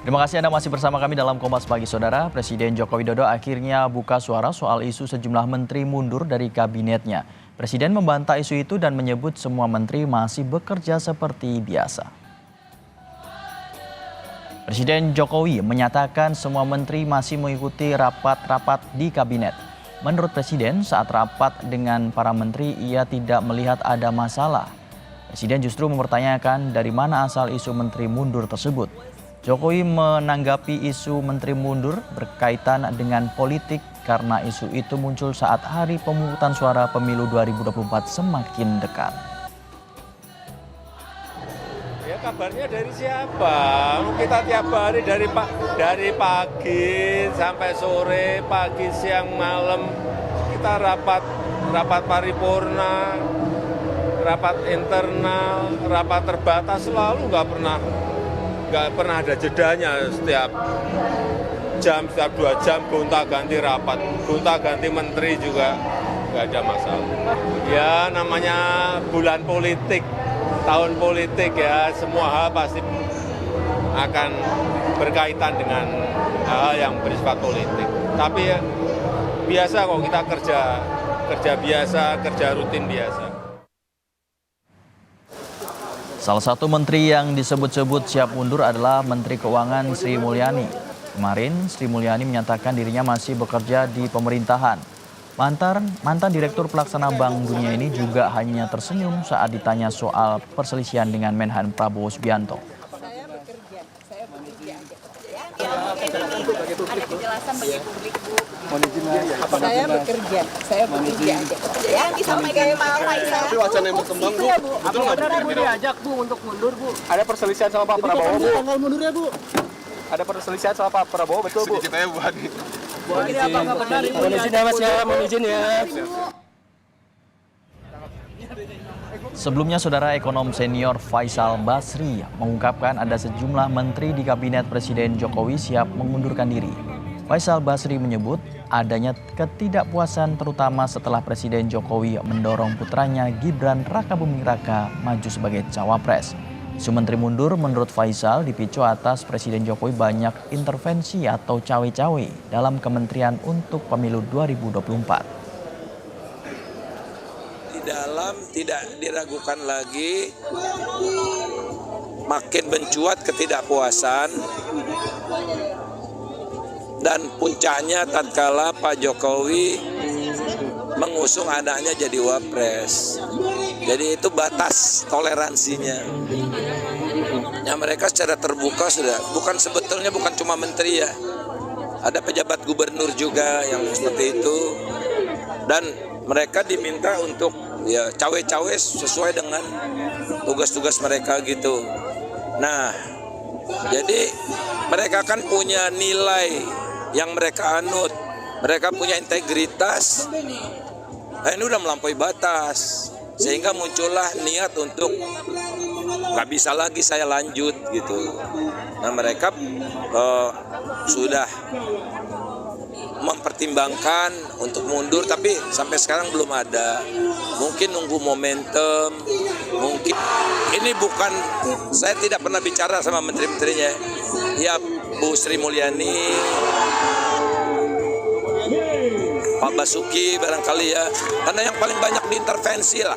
Terima kasih Anda masih bersama kami dalam Kompas Pagi, Saudara. Presiden Joko Widodo akhirnya buka suara soal isu sejumlah menteri mundur dari kabinetnya. Presiden membantah isu itu dan menyebut semua menteri masih bekerja seperti biasa. Presiden Jokowi menyatakan semua menteri masih mengikuti rapat-rapat di kabinet. Menurut Presiden, saat rapat dengan para menteri, ia tidak melihat ada masalah. Presiden justru mempertanyakan dari mana asal isu menteri mundur tersebut. Jokowi menanggapi isu menteri mundur berkaitan dengan politik karena isu itu muncul saat hari pemungutan suara pemilu 2024 semakin dekat. Ya kabarnya dari siapa? Kita tiap hari dari pagi sampai sore, pagi, siang, malam kita rapat paripurna, rapat internal, rapat terbatas selalu nggak pernah ada jedanya. Setiap 2 jam gonta-ganti rapat, gonta-ganti menteri juga nggak ada masalah. Ya namanya bulan politik, tahun politik ya, semua hal pasti akan berkaitan dengan hal yang bersifat politik. Tapi ya, biasa kok kita kerja biasa, kerja rutin biasa. Salah satu menteri yang disebut-sebut siap mundur adalah Menteri Keuangan Sri Mulyani. Kemarin, Sri Mulyani menyatakan dirinya masih bekerja di pemerintahan. Mantan Direktur Pelaksana Bank Dunia ini juga hanya tersenyum saat ditanya soal perselisihan dengan Menhan Prabowo Subianto. Ada kejelasan bagi publik, Bu. Saya bekerja. Yang disampaikan Pak Faisal. Tapi wacana yang berkembang, Bu. Betul nggak? Bu diajak, Bu, untuk mundur, Bu. Ada perselisihan sama Pak Prabowo, Bu. Tanggal mundurnya, Bu. Ada perselisihan sama Pak Prabowo, betul, Bu. Sedikit aja, Bu. Ini apa nggak benar? Mohon izin ya, Mas ya. Mohon izin ya. Sebelumnya, Saudara, ekonom senior Faisal Basri mengungkapkan ada sejumlah menteri di kabinet Presiden Jokowi siap mengundurkan diri. Faisal Basri menyebut adanya ketidakpuasan terutama setelah Presiden Jokowi mendorong putranya Gibran Rakabuming Raka maju sebagai cawapres. Isu menteri mundur menurut Faisal dipicu atas Presiden Jokowi banyak intervensi atau cawe-cawe dalam kementerian untuk pemilu 2024. Tidak diragukan lagi makin mencuat ketidakpuasan dan puncaknya tatkala Pak Jokowi mengusung anaknya jadi wapres. Jadi itu batas toleransinya. Ya mereka secara terbuka sudah, sebetulnya bukan cuma menteri ya. Ada pejabat gubernur juga yang seperti itu. Dan mereka diminta untuk ya cawe-cawe sesuai dengan tugas-tugas mereka gitu. Nah, jadi mereka kan punya nilai yang mereka anut, mereka punya integritas. Nah, ini udah melampaui batas, sehingga muncullah niat untuk nggak bisa lagi saya lanjut gitu. Nah, mereka sudah mempertimbangkan untuk mundur, tapi sampai sekarang belum ada. Mungkin nunggu momentum, mungkin ini bukan, saya tidak pernah bicara sama menteri-menterinya. Ya Bu Sri Mulyani, Pak Basuki barangkali ya, karena yang paling banyak diintervensi lah.